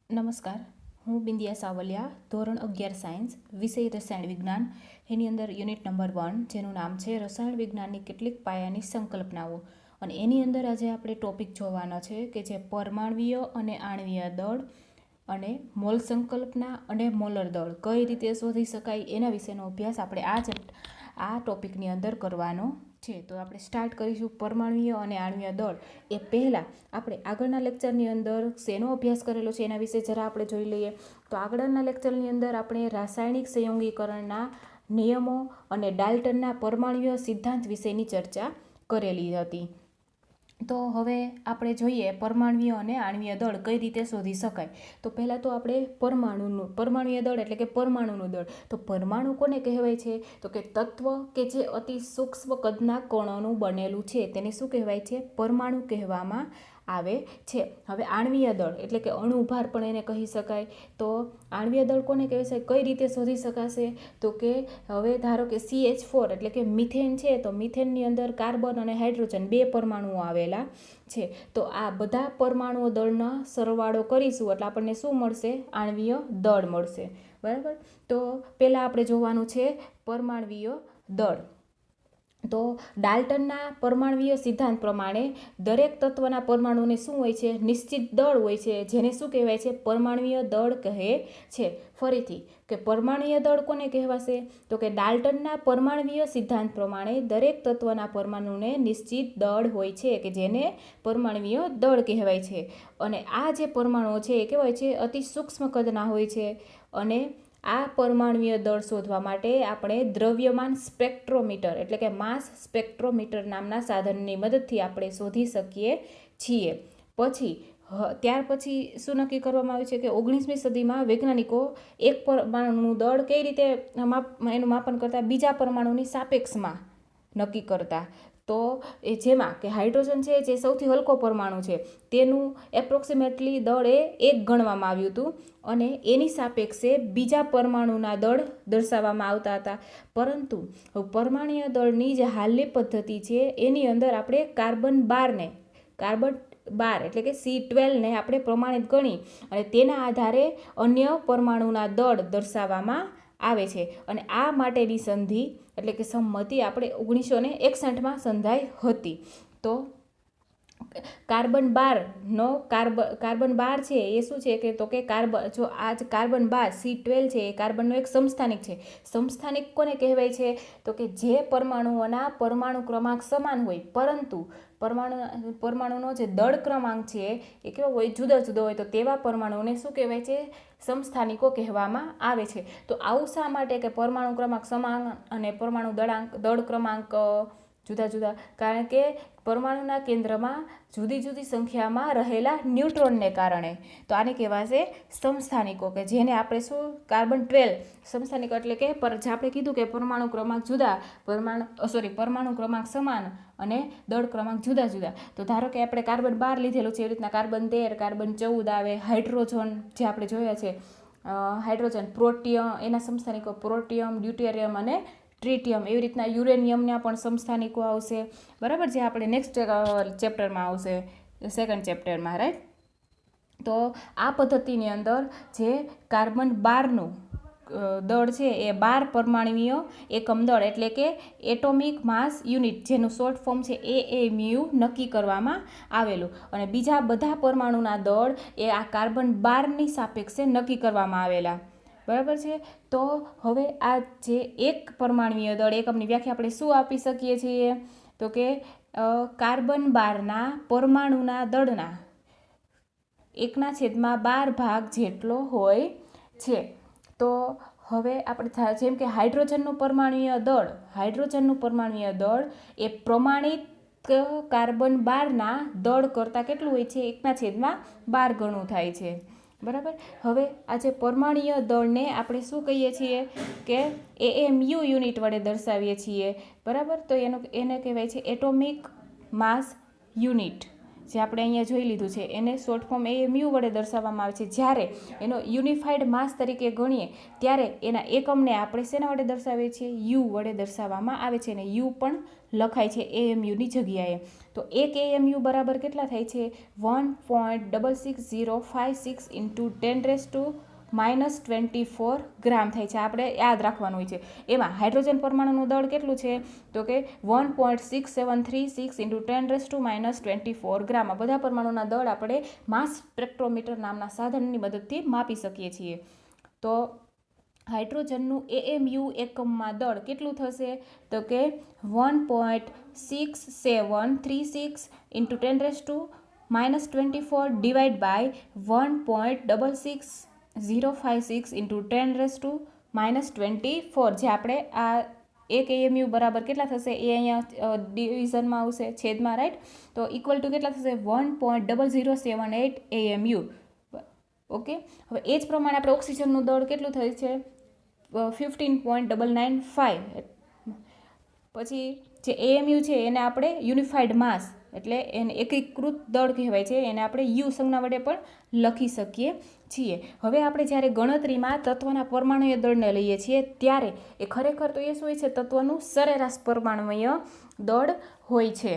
નમસ્કાર, હું બિંદિયા સાવલિયા, ધોરણ 11 સાયન્સ, વિષય રસાયણ વિજ્ઞાન. એની અંદર યુનિટ નંબર 1, જેનું નામ છે રસાયણ વિજ્ઞાનની કેટલીક પાયાની સંકલ્પનાઓ. અને એની અંદર આજે આપણે ટોપિક જોવાનો છે કે જે પરમાણ્વીય અને આણ્વીય દળ અને મોલ સંકલ્પના અને મોલર દળ કઈ રીતે શોધી શકાય એના વિશેનો અભ્યાસ આપણે આ ટોપિકની અંદર કરવાનો છે. તો આપણે સ્ટાર્ટ કરીશું પરમાણ્વીય અને આણ્વીય દળ. એ પહેલાં આપણે આગળના લેક્ચરની અંદર શેનો અભ્યાસ કરેલો છે એના વિશે જરા આપણે જોઈ લઈએ. તો આગળના લેક્ચરની અંદર આપણે રાસાયણિક સંયોગીકરણના નિયમો અને ડાલ્ટનના પરમાણ્વીય સિદ્ધાંત વિશેની ચર્ચા કરેલી હતી. તો હવે આપણે જોઈએ પરમાણ્વીય અને આણ્વીય દળ કઈ રીતે શોધી શકાય. તો પહેલાં તો આપણે પરમાણ્વીય દળ એટલે કે પરમાણુનું દળ. તો પરમાણુ કોને કહેવાય છે? તો કે તત્વ કે જે અતિ સૂક્ષ્મ કદના કણોનું બનેલું છે તેને શું કહેવાય છે? પરમાણુ કહેવામાં આવે છે. હવે આણ્વીય દળ એટલે કે અણુભાર પણ એને કહી શકાય. તો આણ્વીય દળ કોને કહેવાય છે? કઈ રીતે શોધી શકાશે? તો કે હવે ધારો કે CH4 એટલે કે મિથેન છે, તો મિથેનની અંદર કાર્બન અને હાઇડ્રોજન 2 પરમાણુઓ આવેલા છે. તો આ બધા પરમાણુઓ દળનો સરવાળો કરીશું એટલે આપણને શું મળશે? આણ્વીય દળ મળશે. બરાબર. તો પહેલાં આપણે જોવાનું છે પરમાણ્વીય દળ. તો ડાલ્ટનના પરમાણ્વીય સિદ્ધાંત પ્રમાણે દરેક તત્વના પરમાણુને શું હોય છે? નિશ્ચિત દળ હોય છે, જેને શું કહેવાય છે? પરમાણ્વીય દળ કહે છે. ફરીથી કે પરમાણ્વીય દળ કોને કહેવાશે? તો કે ડાલ્ટનના પરમાણ્વીય સિદ્ધાંત પ્રમાણે દરેક તત્વના પરમાણુને નિશ્ચિત દળ હોય છે કે જેને પરમાણ્વીય દળ કહેવાય છે. અને આ જે પરમાણુઓ છે એ કેવા હોય છે? અતિ સૂક્ષ્મ કદના હોય છે. અને આ પરમાણ્વીય દળ શોધવા માટે આપણે દ્રવ્યમાન સ્પેક્ટ્રોમીટર એટલે કે માસ સ્પેક્ટ્રોમીટર નામના સાધનની મદદથી આપણે શોધી શકીએ છીએ. ત્યાર પછી શું નક્કી કરવામાં આવ્યું છે કે 19મી સદીમાં વૈજ્ઞાનિકો એક પરમાણુનું દળ કઈ રીતે એનું માપન કરતા? બીજા પરમાણુની સાપેક્ષમાં નક્કી કરતા. તો એ જેમાં કે હાઇડ્રોજન છે જે સૌથી હલકો પરમાણુ છે તેનું એપ્રોક્સિમેટલી દળ એ 1 ગણવામાં આવ્યું હતું અને એની સાપેક્ષે બીજા પરમાણુના દળ દર્શાવવામાં આવતા હતા. પરંતુ પરમાણ્વીય દળની જે હાલની પદ્ધતિ છે એની અંદર આપણે કાર્બન 12 એટલે કે C12ને આપણે પ્રમાણિત ગણી અને તેના આધારે અન્ય પરમાણુના દળ દર્શાવવામાં આવે છે. અને આ માટેની સંધિ એટલે કે સંમતિ આપણે 1961માં સંધાઈ હતી. તો કાર્બન 12 છે એ શું છે કે તો કે કાર્બન 12 C12 છે એ કાર્બનનો એક સમસ્થાનિક છે. સમસ્થાનિક કોને કહેવાય છે? તો કે જે પરમાણુઓના પરમાણુ ક્રમાંક સમાન હોય પરંતુ પરમાણુનો જે દળ ક્રમાંક છે એ કેવો હોય? જુદો જુદો હોય. તો તેવા પરમાણુઓને શું કહેવાય છે? સમસ્થાનિકો કહેવામાં આવે છે. તો આવું શા માટે કે પરમાણુ ક્રમાંક સમાન અને પરમાણુ દળ ક્રમાંક જુદા જુદા? કારણ કે પરમાણુના કેન્દ્રમાં જુદી જુદી સંખ્યામાં રહેલા ન્યુટ્રોનને કારણે. તો આને કહેવાશે સમસ્થાનિકો કે જેને આપણે શું? કાર્બન 12 સમસ્થાનિકો એટલે કે આપણે કીધું કે પરમાણુ ક્રમાંક જુદા, પરમાણુ ક્રમાંક સમાન અને દળ ક્રમાંક જુદા જુદા. તો ધારો કે આપણે કાર્બન 12 લીધેલું છે, એવી રીતના કાર્બન 13, કાર્બન 14 આવે. હાઇડ્રોજન જે આપણે જોયા છે, હાઇડ્રોજન, પ્રોટિયમ, એના સમસ્થાનિકો પ્રોટિયમ, ડ્યુટેરિયમ અને ટ્રિટિયમ. એવી રીતના યુરેનિયમના પણ સમસ્થાનિકો આવશે. બરાબર, જે આપણે નેક્સ્ટ ચેપ્ટરમાં આવશે, સેકન્ડ ચેપ્ટરમાં, રાઈટ. તો આ પદ્ધતિની અંદર જે કાર્બન 12નું દળ છે એ 12 પરમાણ્વીય એકમ દળ એટલે કે એટોમિક માસ યુનિટ, જેનું શોર્ટ ફોર્મ છે AMU, નક્કી કરવામાં આવેલું. અને બીજા બધા પરમાણુના દળ એ આ કાર્બન 12ની સાપેક્ષે નક્કી કરવામાં આવેલા. બરાબર છે. તો હવે આ જે એક પરમાણ્વીય દળ એકમની વ્યાખ્યા આપણે શું આપી શકીએ છીએ? તો કે કાર્બન 12ના પરમાણુના દળના 1/12 ભાગ જેટલો હોય છે. તો હવે આપણે જેમ કે હાઇડ્રોજનનું પરમાણ્વીય દળ એ પ્રમાણિત કાર્બન 12ના દળ કરતાં કેટલું હોય છે? 1/12 ગણું થાય છે. બરાબર. હવે આ જે પરમાણ્વીય દળને આપણે શું કહીએ છીએ કે AMU યુનિટ વડે દર્શાવીએ છીએ. બરાબર. તો એને કહેવાય છે એટોમિક માસ યુનિટ જે આપણે અહીંયા જોઈ લીધું છે એને શોર્ટ ફોર્મ AMU વડે દર્શાવવામાં આવે છે. જ્યારે એનો યુનિફાઈડ માસ તરીકે ગણીએ ત્યારે એના એકમને આપણે શેના વડે દર્શાવીએ છીએ? યુ વડે દર્શાવવામાં આવે છે, અને યુ પણ લખાય છે AMUની જગ્યાએ. તો એક AMU બરાબર કેટલા થાય છે? 1.66056 ઇન્ટુ 10⁻⁻24 ગ્રામ થાય છે. આપણે યાદ રાખવાનું હોય છે. એમાં હાઇડ્રોજન પરમાણુનું દળ કેટલું છે? તો કે 1.6736 ઇન્ટુ 10⁻⁻24 ગ્રામ. આ બધા પરમાણુના દળ આપણે માસ સ્પેક્ટ્રોમીટર નામના સાધનની મદદથી માપી શકીએ છીએ. તો હાઇડ્રોજનનું AMU એકમમાં દળ કેટલું થશે? તો કે 1.6736 ઇન્ટુ 10⁻⁻24 ડિવાઈડ બાય 1.66056 ઇન્ટુ 10⁻⁻24. જે આપણે આ એક AMU બરાબર કેટલા થશે? એ અહીંયા ડિવિઝનમાં આવશે, છેદમાં, રાઈટ. તો ઇક્વલ ટુ કેટલા થશે? 1.0078 AMU. ઓકે. હવે એ જ પ્રમાણે આપણે ઓક્સિજનનું દળ કેટલું થયું છે? 15.995. પછી જે AMU છે એને આપણે યુનિફાઈડ માસ એટલે એને એકીકૃત દળ કહેવાય છે, એને આપણે યુ સંજ્ઞા વડે પણ લખી શકીએ છીએ. હવે આપણે જ્યારે ગણતરીમાં તત્વના પરમાણુય દળને લઈએ છીએ ત્યારે એ ખરેખર તો એ શું હોય છે? તત્વનું સરેરાશ પરમાણુય દળ હોય છે.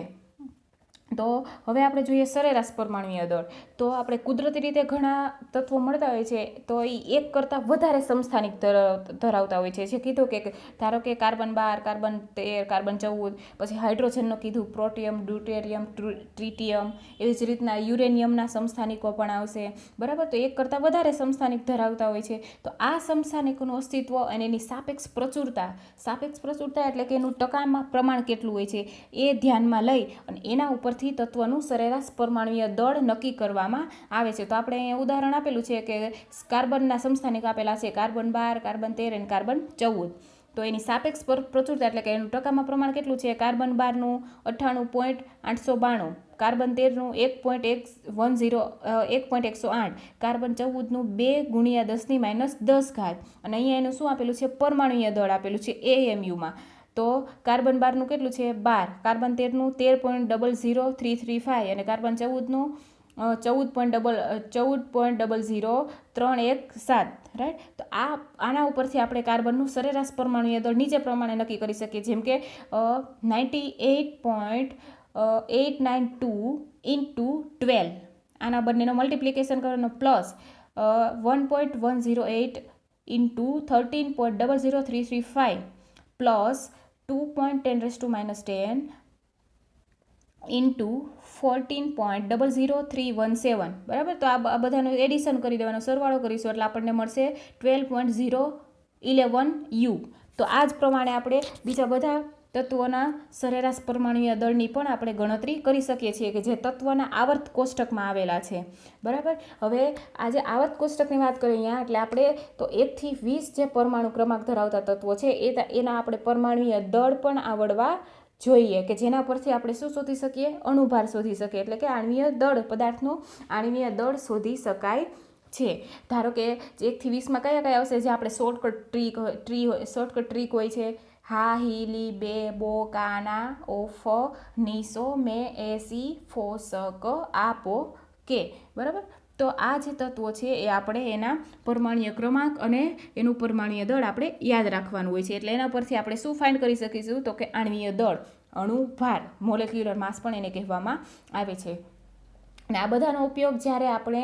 તો હવે આપણે જોઈએ સરેરાશ પરમાણુય દળ. તો આપણે કુદરતી રીતે ઘણા તત્વો મળતા હોય છે તો એ એક કરતાં વધારે સમસ્થાનિક ધરાવતા હોય છે. જે કીધું કે ધારો કે કાર્બન 12, કાર્બન 13, કાર્બન 14, પછી હાઇડ્રોજનનો કીધું પ્રોટિયમ, ડ્યુટેરિયમ, ટ્રિટિયમ, એવી જ રીતના યુરેનિયમના સમસ્થાનિકો પણ આવશે, બરાબર. તો એક કરતાં વધારે સમસ્થાનિક ધરાવતા હોય છે. તો આ સમસ્થાનિકોનું અસ્તિત્વ અને એની સાપેક્ષ પ્રચુરતા એટલે કે એનું ટકામાં પ્રમાણ કેટલું હોય છે એ ધ્યાનમાં લઈ અને એના ઉપરથી તત્વનું સરેરાશ પરમાણુય દળ નક્કી કરવામાં આવે છે. તો આપણે અહીંયા ઉદાહરણ આપેલું છે કે કાર્બનના સમસ્થાનિક આપેલા છે, કાર્બન 12, કાર્બન 13 અને કાર્બન 14. તો એની સાપેક્ષ પ્રચુરતા એટલે કે એનું ટકામાં પ્રમાણ કેટલું છે? કાર્બન 12નું 98.892, કાર્બન 13નું 1.108, કાર્બન 14નું 2 × 10⁻⁻10. અને અહીંયા એનું શું આપેલું છે? પરમાણુય દળ આપેલું છે AMUમાં. તો કાર્બન 12નું કેટલું છે? 12, કાર્બન 13નું 13.00335 અને કાર્બન 14નું 14.00317, રાઈટ. તો આના ઉપરથી આપણે કાર્બનનું સરેરાશ પરમાણુય દળ નીચે પ્રમાણે નક્કી કરી શકીએ, જેમ કે 98.892 ઇન્ટુ 12. આના બંનેનો મલ્ટિપ્લિકેશન કરવાનો પ્લસ 1.108 ઇન્ટુ 13.00335 પ્લસ 2.10⁻10 ઇન્ટુ 14.00317, બરાબર. તો આ બધાનું એડિશન કરી દેવાનો, સરવાળો કરીશું એટલે આપણને મળશે 12.011 U. તો આ જ પ્રમાણે આપણે બીજા બધા તત્વોના સરેરાશ પરમાણુય દળની પણ આપણે ગણતરી કરી શકીએ છીએ કે જે તત્વના આવર્ત કોષ્ટકમાં આવેલા છે, બરાબર. હવે આજે આવર્ત કોષ્ટકની વાત કરીએ અહીંયા એટલે આપણે તો 1 થી 20 જે પરમાણુ ક્રમાંક ધરાવતા તત્વો છે એના આપણે પરમાણુય દળ પણ આવડવા જોઈએ કે જેના પરથી આપણે શું શોધી શકીએ? અણુભાર શોધી શકીએ, એટલે કે આણ્વીય દળ, પદાર્થનું આણ્વીય દળ શોધી શકાય છે. ધારો કે 1 થી 20માં કયા આવશે? જે આપણે શોર્ટકટ ટ્રીક હોય છે. હા, હી, લી, બે, બો, કાના, ઓ, ફ, નીસો, મે, એસી, ફો, સ, ક, આ, પો, કે, બરાબર. તો આ જે તત્વો છે એ આપણે એના પરમાણુય ક્રમાંક અને એનું પરમાણુય દળ આપણે યાદ રાખવાનું હોય છે. એટલે એના પરથી આપણે શું ફાઇન્ડ કરી શકીશું? તો કે આણ્વીય દળ, અણુભાર, મોલેક્યુલર માસ પણ એને કહેવામાં આવે છે. અને આ બધાનો ઉપયોગ જ્યારે આપણે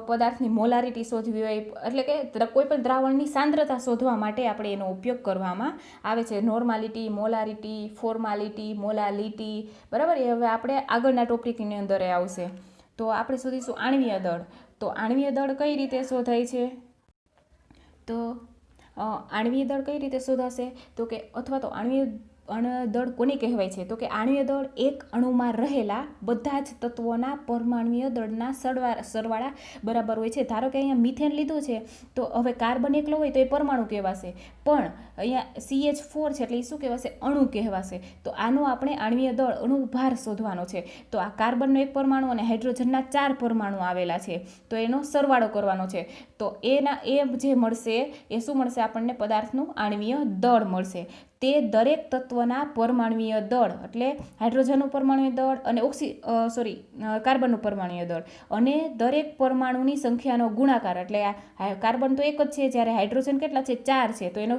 પદાર્થની મોલારિટી શોધવી હોય, એટલે કે કોઈ પણ દ્રાવણની સાંદ્રતા શોધવા માટે આપણે એનો ઉપયોગ કરવામાં આવે છે. નોર્માલિટી, મોલારિટી, ફોર્માલિટી, મોલાલિટી, બરાબર. એ હવે આપણે આગળના ટોપિકની અંદર આવશે. તો આપણે શોધીશું આણ્વીય દળ. તો આણ્વીય દળ કઈ રીતે શોધાય છે? તો આણ્વીય દળ કઈ રીતે શોધાશે? તો કે અથવા તો આણ્વીય દળ કોને કહેવાય છે? તો કે આણ્વીય દળ એક અણુમાં રહેલા બધા જ તત્વોના પરમાણુય દળના સરવાળા બરાબર હોય છે. ધારો કે અહીંયા મિથેન લીધું છે તો હવે કાર્બન એકલો હોય તો એ પરમાણુ કહેવાશે, પણ અહીંયા CH4 છે એટલે એ શું કહેવાશે? અણુ કહેવાશે. તો આનો આપણે આણ્વીય દળ, અણુભાર શોધવાનો છે. તો આ કાર્બનનો એક પરમાણુ અને હાઇડ્રોજનના 4 પરમાણુ આવેલા છે, તો એનો સરવાળો કરવાનો છે. તો એ જે મળશે એ શું મળશે? આપણને પદાર્થનું આણ્વીય દળ મળશે. તે દરેક તત્વના પરમાણુય દળ એટલે હાઇડ્રોજનનું પરમાણુય દળ અને કાર્બનનું પરમાણુય દળ અને દરેક પરમાણુની સંખ્યાનો ગુણાકાર એટલે કાર્બન તો એક જ છે, જ્યારે હાઇડ્રોજન કેટલા છે 4 છે, તો એનો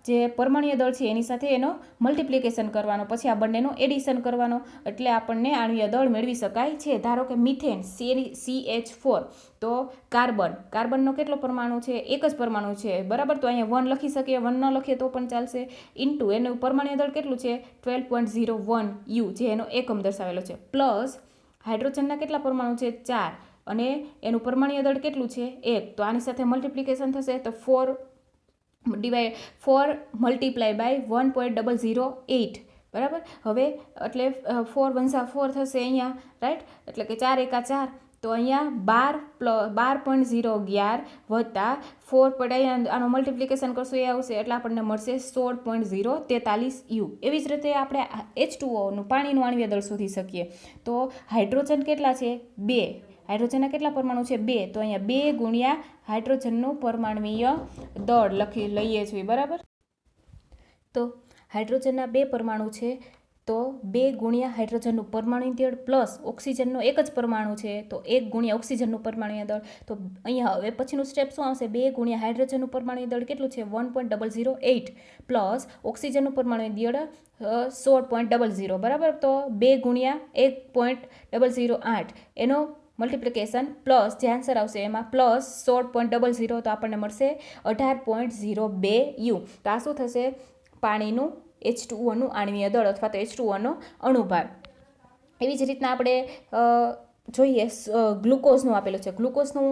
જે પરમાણુય દળ છે એની સાથે એનો મલ્ટિપ્લિકેશન કરવાનો, પછી આ બંનેનો એડિશન કરવાનો એટલે આપણને આણ્વીય દળ મેળવી શકાય છે. ધારો કે મિથેન CH4, તો કાર્બનનો કેટલો પરમાણુ છે? એક જ પરમાણુ છે, બરાબર. તો અહીંયા 1 લખી શકીએ, 1 ન લખીએ તો પણ ચાલશે. ઇન્ટુ એનું પરમાણુય દળ કેટલું છે? 12.01 U, જે એનો એકમ દર્શાવેલો છે. પ્લસ હાઇડ્રોજનના કેટલા પરમાણુ છે? 4, અને એનું પરમાણુય દળ કેટલું છે? 1. તો આની સાથે મલ્ટિપ્લિકેશન થશે તો 4 મલ્ટીપ્લાય બાય 1.008, બરાબર. હવે એટલે 4 × 4 થશે અહીંયા, રાઈટ. એટલે કે 4 × 4, તો અહીંયા 12.011 વત્તા 4. અહીંયા આનું મલ્ટિપ્લિકેશન કરશું એ આવશે એટલે આપણને મળશે 16.043 U. એવી જ રીતે આપણે H2Oનું પાણીનું આણ્વીય દળ શોધી શકીએ. તો હાઇડ્રોજન કેટલા છે? 2. હાઇડ્રોજનના કેટલા પરમાણુ છે? 2. તો અહીંયા 2 ગુણ્યા હાઇડ્રોજનનું પરમાણુય દળ લઈએ છીએ, બરાબર. તો હાઇડ્રોજનના 2 પરમાણુ છે, તો 2 ગુણ્યા હાઇડ્રોજનનું પરમાણુય દળ પ્લસ ઓક્સિજનનો એક જ પરમાણુ છે, તો 1 ગુણ્યા ઓક્સિજનનું પરમાણુય દળ. તો અહીંયા હવે પછીનું સ્ટેપ શું આવશે? 2 ગુણ્યા હાઇડ્રોજનનું પરમાણુય દળ કેટલું છે? 1.008 પ્લસ ઓક્સિજનનું પરમાણુય દળ 16.00, બરાબર. તો 2 ગુણ્યા 1.008 એનો મલ્ટિપ્લિકેશન પ્લસ જે આન્સર આવશે એમાં પ્લસ 16.00, તો આપણને મળશે 18.02 U. તો આ શું થશે? પાણીનું H2Oનું આણ્વીય દળ અથવા તો H2Oનો અણુભાર. એવી જ રીતના આપણે જોઈએ ગ્લુકોઝનું આપેલું છે. ગ્લુકોઝનું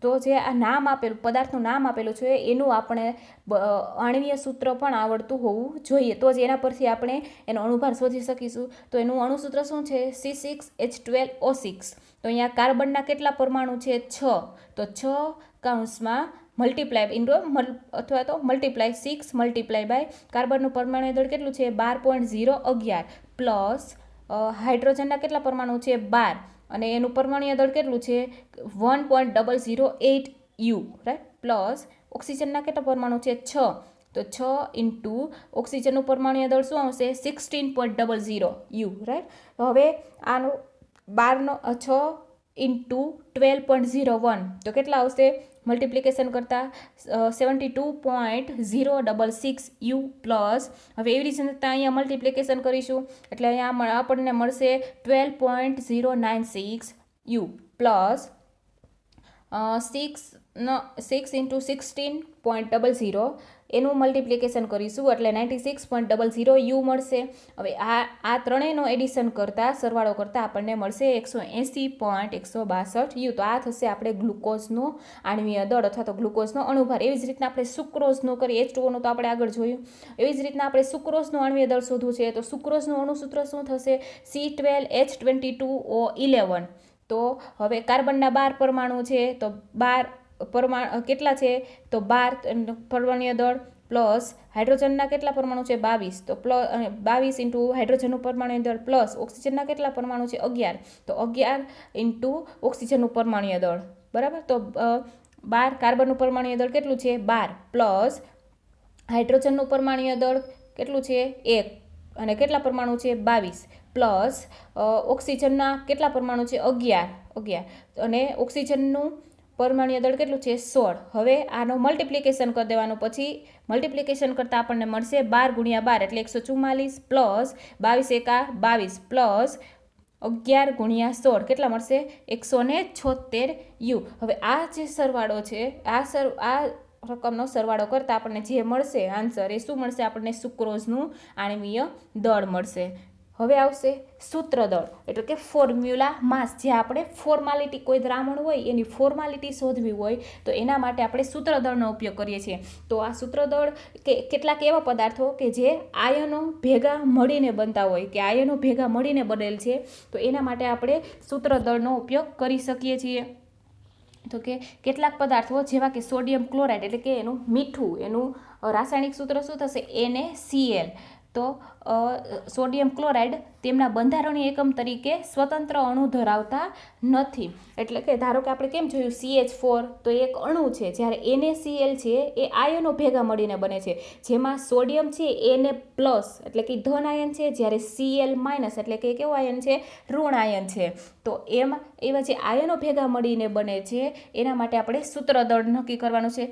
તો જે આ નામ આપેલું પદાર્થનું નામ આપેલું છે એનું આપણે આણ્વીય સૂત્ર પણ આવડતું હોવું જોઈએ, તો જ એના પરથી આપણે એનો અણુભાર શોધી શકીશું. તો એનું અણુસૂત્ર શું છે? C6H12O6. તો અહીંયા કાર્બનના કેટલા પરમાણુ છે? 6. તો 6 કૌંસમાં મલ્ટીપ્લાય અથવા તો મલ્ટીપ્લાય 6 મલ્ટીપ્લાય બાય કાર્બનનું પરમાણુ દળ કેટલું છે? 12.011 પ્લસ હાઇડ્રોજનના કેટલા પરમાણુ છે? 12, અને એનું પરમાણુય દળ કેટલું છે? 1.008 U, રાઈટ. પ્લસ ઓક્સિજનના કેટલા પરમાણુ છે? 6. તો 6 ઇન્ટુ ઓક્સિજનનું પરમાણુય દળ શું આવશે? 16.00 U, રાઈટ. હવે આનો 6 ઇન્ટુ 12.01, તો કેટલા આવશે? મલ્ટિપ્લિકેશન કરતાં 72.066 U પ્લસ હવે એવી રીતે અહીંયા મલ્ટિપ્લિકેશન કરીશું એટલે અહીંયા આપણને મળશે 12.096 U પ્લસ 6 ઇન્ટુ 16.00 એનું મલ્ટિપ્લિકેશન કરીશું એટલે 96.00 U મળશે. હવે આ ત્રણેયનો એડિશન કરતાં સરવાળો કરતાં આપણને મળશે 180.162 U. તો આ થશે આપણે ગ્લુકોઝનો આણ્વીય દળ અથવા તો ગ્લુકોઝનો અણુભાર. એવી જ રીતના આપણે સુક્રોઝનું કરીએ, H2Oનું તો આપણે આગળ જોયું. એવી જ રીતના આપણે સુક્રોઝનું આણ્વીય દળ શોધવું છે, તો સુક્રોઝનું અણુસૂત્ર શું થશે? C12H22O11. તો હવે કાર્બનના 12 પરમાણુ છે, તો 12 પરમાણુ કેટલા છે? તો 12 પરમાણુય દળ પ્લસ હાઇડ્રોજનના કેટલા પરમાણુ છે? 22. તો 22 ઇન્ટુ હાઇડ્રોજનનું પરમાણુય દળ પ્લસ ઓક્સિજનના કેટલા પરમાણુ છે? 11. તો 11 ઇન્ટુ ઓક્સિજનનું પરમાણુય દળ, બરાબર. તો 12 કાર્બનનું પરમાણુય દળ કેટલું છે? 12 પ્લસ હાઇડ્રોજનનું પરમાણુય દળ કેટલું છે? 1, અને કેટલા પરમાણુ છે? 22 પ્લસ ઓક્સિજનના કેટલા પરમાણુ છે? 11, અને ઓક્સિજનનું પરમાણુય દળ કેટલું છે? 16. હવે આનો મલ્ટિપ્લિકેશન કરી દેવાનું, પછી મલ્ટિપ્લિકેશન કરતાં આપણને મળશે 12 ગુણ્યા 12 એટલે 144 પ્લસ 22 એકા 22 પ્લસ 11 ગુણ્યા 16 કેટલા મળશે? 176 U. હવે આ જે સરવાળો છે આ રકમનો સરવાળો કરતાં આપણને જે મળશે આન્સર એ શું મળશે? આપણને સુક્રોઝનું આણ્વીય દળ મળશે. હવે આવશે સૂત્રદળ એટલે કે ફોર્મ્યુલા માસ. જે આપણે ફોર્માલિટી કોઈ દ્રાવણ હોય એની ફોર્માલિટી શોધવી હોય તો એના માટે આપણે સૂત્રદળનો ઉપયોગ કરીએ છીએ. તો આ સૂત્રદળ કેટલાક એવા પદાર્થો કે જે આયનો ભેગા મળીને બનતા હોય કે આયનો ભેગા મળીને બનેલ છે, તો એના માટે આપણે સૂત્રદળનો ઉપયોગ કરી શકીએ છીએ. તો કે કેટલાક પદાર્થો જેવા કે સોડિયમ ક્લોરાઇડ એટલે કે એનું મીઠું, એનું રાસાયણિક સૂત્ર શું થશે? NaCl તો સોડિયમ ક્લોરાઇડ તેમના બંધારણીય એકમ તરીકે સ્વતંત્ર અણુ ધરાવતા નથી. એટલે કે ધારો કે આપણે કેમ જોયું CH4 તો એક અણુ છે, જ્યારે NaCl છે એ આયનો ભેગા મળીને બને છે, જેમાં સોડિયમ છે Na પ્લસ એટલે કે ધન આયન છે, જ્યારે Cl માઇનસ એટલે કે કેવો આયન છે, ઋણ આયન છે. તો એમાં એવા જે આયનો ભેગા મળીને બને છે એના માટે આપણે સૂત્રદળ નક્કી કરવાનું છે.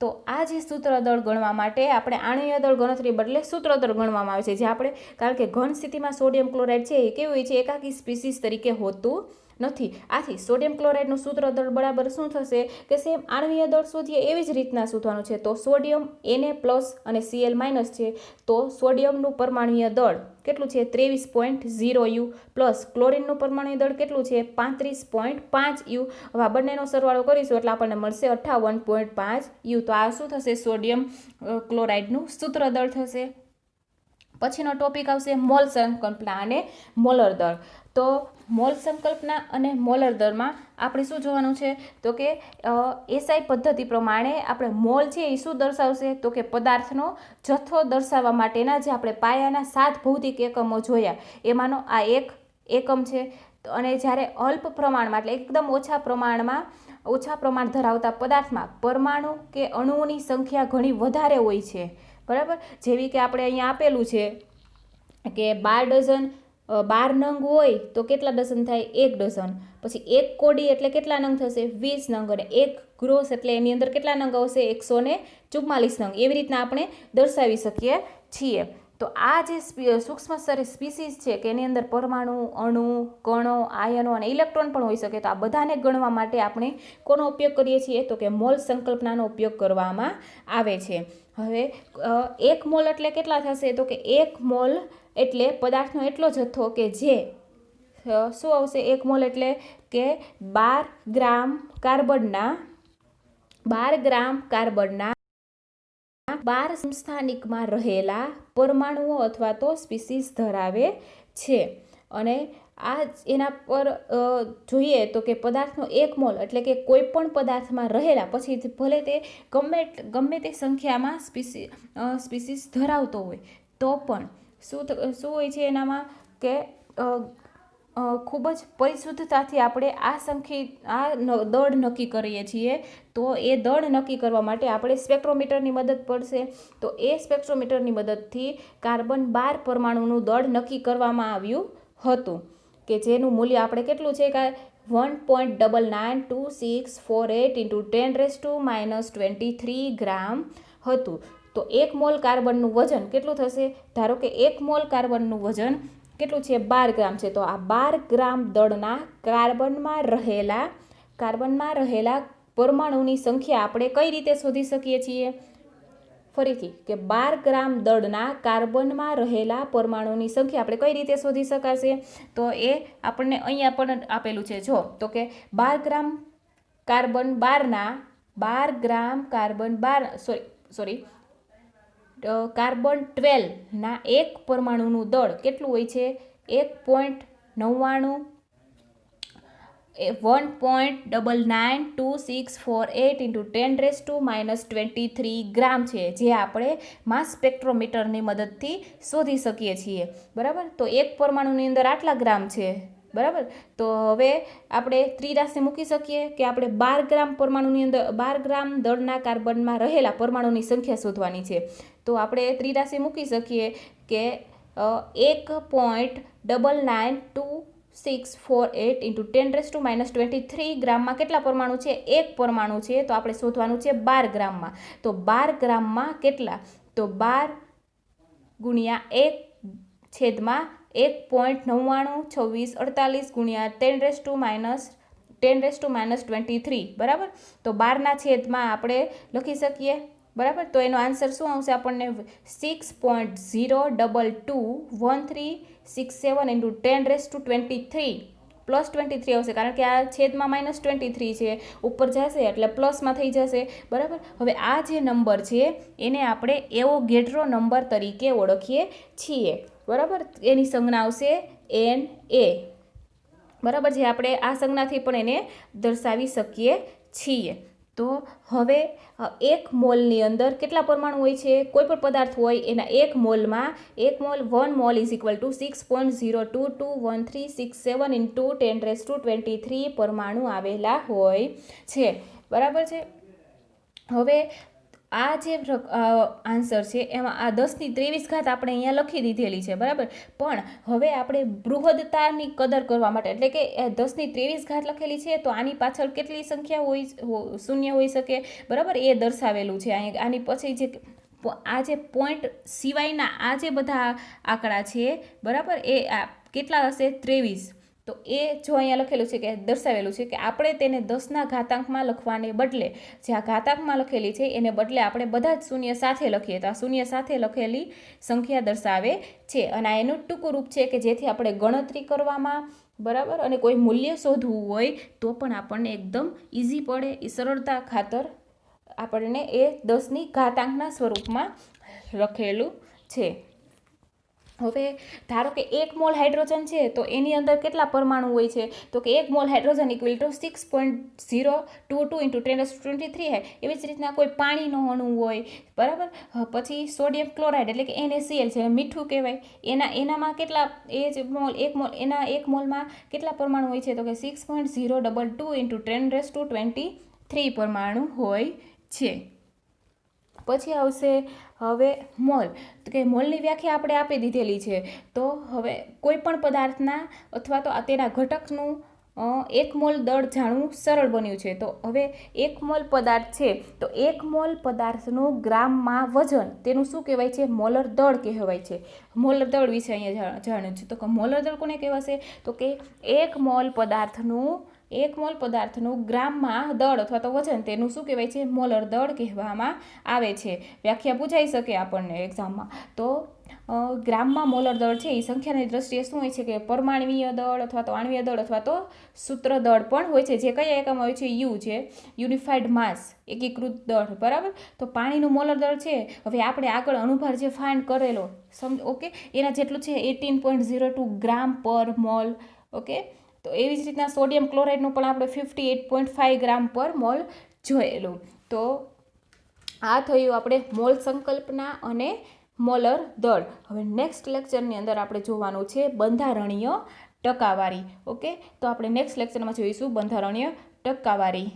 તો આ જે સૂત્રદળ ગણવા માટે આપણે આણ્વીય દળ ગણતરી બદલે સૂત્રદળ ગણવામાં આવે છે, જે આપણે કારણ કે ઘન સ્થિતિમાં સોડિયમ ક્લોરાઇડ છે એ કેવું હોય છે, એકાકી સ્પીસીસ તરીકે હોતું નથી. આથી સોડિયમ ક્લોરાઇડનું સૂત્રદળ બરાબર શું થશે કે સેમ આણ્વીય દળ શોધીએ એવી જ રીતના શોધવાનું છે. તો સોડિયમ Na પ્લસ અને Cl માઇનસ છે, તો સોડિયમનું પરમાણ્વીય દળ કેટલું છે, 23.0 U પ્લસ ક્લોરિનનું પરમાણ્વીય દળ કેટલું છે, 35.5 U. હવે આ બંનેનો સરવાળો કરીશું એટલે આપણને મળશે 58.5 U. તો આ શું થશે, સોડિયમ ક્લોરાઇડનું સૂત્રદળ થશે. પછીનો ટોપિક આવશે મોલ સંકલ્પના અને મોલર દળ. તો મોલ સંકલ્પના અને મોલર દળમાં આપણે શું જોવાનું છે, તો કે એસઆઈ પદ્ધતિ પ્રમાણે આપણે મોલ છે એ શું દર્શાવશે, તો કે પદાર્થનો જથ્થો દર્શાવવા માટેના જે આપણે પાયાના 7 ભૌતિક એકમો જોયા એમાંનો આ એક એકમ છે. અને જ્યારે અલ્પ પ્રમાણમાં એટલે એકદમ ઓછા પ્રમાણ ધરાવતા પદાર્થમાં પરમાણુ કે અણુઓની સંખ્યા ઘણી વધારે હોય છે, બરાબર. જેવી કે આપણે અહીંયા આપેલું છે કે 12 નંગ હોય તો કેટલા ડઝન થાય, 1 ડઝન. પછી 1 કોડી એટલે કેટલા નંગ થશે, 20 નંગ. અને 1 ગ્રોસ એટલે એની અંદર કેટલા નંગ આવશે, 144 નંગ. એવી રીતના આપણે દર્શાવી શકીએ છીએ. તો આ જે સૂક્ષ્મ સ્તરે સ્પીસીસ છે કે એની અંદર પરમાણુ, અણુ, કણો, આયનો અને ઇલેક્ટ્રોન પણ હોઈ શકે. તો આ બધાને ગણવા માટે આપણે કોનો ઉપયોગ કરીએ છીએ, તો કે મોલ સંકલ્પનાનો ઉપયોગ કરવામાં આવે છે. હવે 1 મોલ એટલે કેટલા થશે, તો કે 1 મોલ એટલે પદાર્થનો એટલો જથ્થો કે જે શું આવશે, 1 મોલ એટલે કે 12 ગ્રામ કાર્બનના 12 સમસ્થાનિકમાં રહેલા પરમાણુઓ અથવા તો સ્પીસીસ ધરાવે છે. અને આ એના પર જોઈએ તો કે પદાર્થનો 1 મોલ એટલે કે કોઈ પણ પદાર્થમાં રહેલા, પછી ભલે તે ગમે તે સંખ્યામાં સ્પીસીસ ધરાવતો હોય તો પણ શું હોય છે એનામાં કે ખૂબ જ પરિશુદ્ધતાથી આપણે આ દળ નક્કી કરીએ છીએ. તો એ દળ નક્કી કરવા માટે આપણે સ્પેક્ટ્રોમીટરની મદદ પડશે. તો એ સ્પેક્ટ્રોમીટરની મદદથી કાર્બન 12 પરમાણુનું દળ નક્કી કરવામાં આવ્યું હતું, કે જેનું મૂલ્ય આપણે કેટલું છે કે 1.992648 × 10⁻23 ગ્રામ હતું. તો 1 મોલ કાર્બનનું વજન કેટલું થશે, ધારો કે 1 મોલ કાર્બનનું વજન કેટલું છે, 12 ગ્રામ છે. તો આ 12 ગ્રામ દળના કાર્બનમાં રહેલા પરમાણુની સંખ્યા આપણે કઈ રીતે શોધી શકીએ છીએ, ફરીથી કે 12 ગ્રામ દળના કાર્બનમાં રહેલા પરમાણુની સંખ્યા આપણે કઈ રીતે શોધી શકાશે, તો એ આપણને અહીંયા પણ આપેલું છે. જો તો કે 12 ગ્રામ કાર્બન 12 ના એક પરમાણુનું દળ કેટલું હોય છે, 1.992648 × 10⁻23 ગ્રામ છે, જે આપણે માસ સ્પેક્ટ્રોમીટરની મદદથી શોધી શકીએ છીએ, બરાબર. તો એક પરમાણુની અંદર આટલા ગ્રામ છે, બરાબર. તો હવે આપણે ત્રિરાશી મૂકી શકીએ કે આપણે 12 ગ્રામ પરમાણુની અંદર 12 ગ્રામ દળના કાર્બનમાં રહેલા પરમાણુની સંખ્યા શોધવાની છે. તો આપણે ત્રિરાશી મૂકી શકીએ કે 1.992648 × 10⁻23 ગ્રામમાં કેટલા પરમાણુ છે, 1 પરમાણુ છે. તો આપણે શોધવાનું છે 12 ગ્રામમાં. તો 12 ગ્રામમાં કેટલા, તો 12 ગુણ્યા 1/1.992648 × 10⁻23, બરાબર. તો 12ના છેદમાં આપણે લખી શકીએ, બરાબર. તો એનો આન્સર શું આવશે આપણને, 6.0221367 × 10⁻23 પ્લસ 23 આવશે, કારણ કે આ છેદમાં -23 છે, ઉપર જશે એટલે પ્લસમાં થઈ જશે, બરાબર. હવે આ જે નંબર છે એને આપણે એવોગેડ્રો નંબર તરીકે ઓળખીએ છીએ, બરાબર. એની સંજ્ઞા આવશે Na, બરાબર. જે આપણે આ સંજ્ઞાથી પણ એને દર્શાવી શકીએ છીએ. તો હવે એક મોલની અંદર કેટલા પરમાણુ હોય છે? કોઈ પણ પદાર્થ હોય એના એક મોલમાં 1 mall is equal to 6.022136 into 10⁻23 પરમાણુ આવેલા હોય છે. બરાબર છે. હવે આ જે આન્સર છે એમાં આ 10⁻23 આપણે અહીંયા લખી દીધેલી છે. બરાબર, પણ હવે આપણે બૃહદતાની કદર કરવા માટે, એટલે કે 10⁻23 લખેલી છે તો આની પાછળ કેટલી સંખ્યા શૂન્ય હોઈ શકે? બરાબર, એ દર્શાવેલું છે અહીં. આની પછી જે આ જે પોઈન્ટ સિવાયના આ જે બધા આંકડા છે, બરાબર, એ કેટલા હશે? 23. તો એ જો અહીંયા લખેલું છે કે દર્શાવેલું છે કે આપણે તેને 10ના ઘાતાંકમાં લખવાને બદલે જે આ ઘાતાંકમાં લખેલી છે એને બદલે આપણે બધા જ શૂન્ય સાથે લખીએ તો આ શૂન્ય સાથે લખેલી સંખ્યા દર્શાવે છે. અને આ એનું ટૂંકું રૂપ છે કે જેથી આપણે ગણતરી કરવામાં, બરાબર, અને કોઈ મૂલ્ય શોધવું હોય તો પણ આપણને એકદમ ઇઝી પડે. એ સરળતા ખાતર આપણને એ 10ની ઘાતાંકના સ્વરૂપમાં લખેલું છે. હવે ધારો કે 1 મોલ હાઇડ્રોજન છે તો એની અંદર કેટલા પરમાણુ હોય છે? તો કે 1 mall hydrogen equal to 6.022 into 10⁻23 હે. એવી જ રીતના કોઈ પાણીનો અણુ હોય, બરાબર, પછી સોડિયમ ક્લોરાઇડ એટલે કે NaCl છે, મીઠું કહેવાય, એનામાં કેટલા એક મોલમાં કેટલા પરમાણુ હોય છે? તો કે 6.022 ઇન્ટુ 10⁻23 પરમાણુ હોય છે. પછી આવશે હવે મોલ. તો કે મોલની વ્યાખ્યા આપણે આપી દીધેલી છે. તો હવે કોઈ પણ પદાર્થના અથવા તો તેના ઘટકનું 1 મોલ દળ જાણવું સરળ બન્યું છે. તો હવે 1 મોલ પદાર્થ છે તો 1 મોલ પદાર્થનું ગ્રામમાં વજન, તેનું શું કહેવાય છે? મોલર દળ કહેવાય છે. મોલર દળ વિશે અહીંયા જાણ્યું છે. તો કે મોલર દળ કોને કહેવાશે? તો કે 1 મોલ પદાર્થનું ગ્રામમાં દળ અથવા તો વજન, તેનું શું કહેવાય છે? મોલર દળ કહેવામાં આવે છે. વ્યાખ્યા પૂછાઈ શકે આપણને એક્ઝામમાં. તો ગ્રામમાં મોલર દળ છે એ સંખ્યાની દ્રષ્ટિએ શું હોય છે કે પરમાણ્વીય દળ અથવા તો આણ્વીય દળ અથવા તો સૂત્ર દળ પણ હોય છે. જે કયા એકમમાં હોય છે? યુ છે, યુનિફાઈડ માસ, એકીકૃત દળ. બરાબર, તો પાણીનું મોલર દળ છે, હવે આપણે આગળ અણુભાર જે ફાઇન્ડ કરેલો, ઓકે, એના જેટલું છે 18.02 ગ્રામ પર મોલ. ઓકે, તો એવી જ રીતના સોડિયમ ક્લોરાઇડનું પણ આપણે 58.5 ગ્રામ પર મોલ જોયેલું. તો આ થયું આપણે મોલ સંકલ્પના અને મોલર દળ. હવે નેક્સ્ટ લેક્ચરની અંદર આપણે જોવાનું છે બંધારણીય ટકાવારી. ઓકે, તો આપણે નેક્સ્ટ લેક્ચરમાં જોઈશું બંધારણીય ટકાવારી.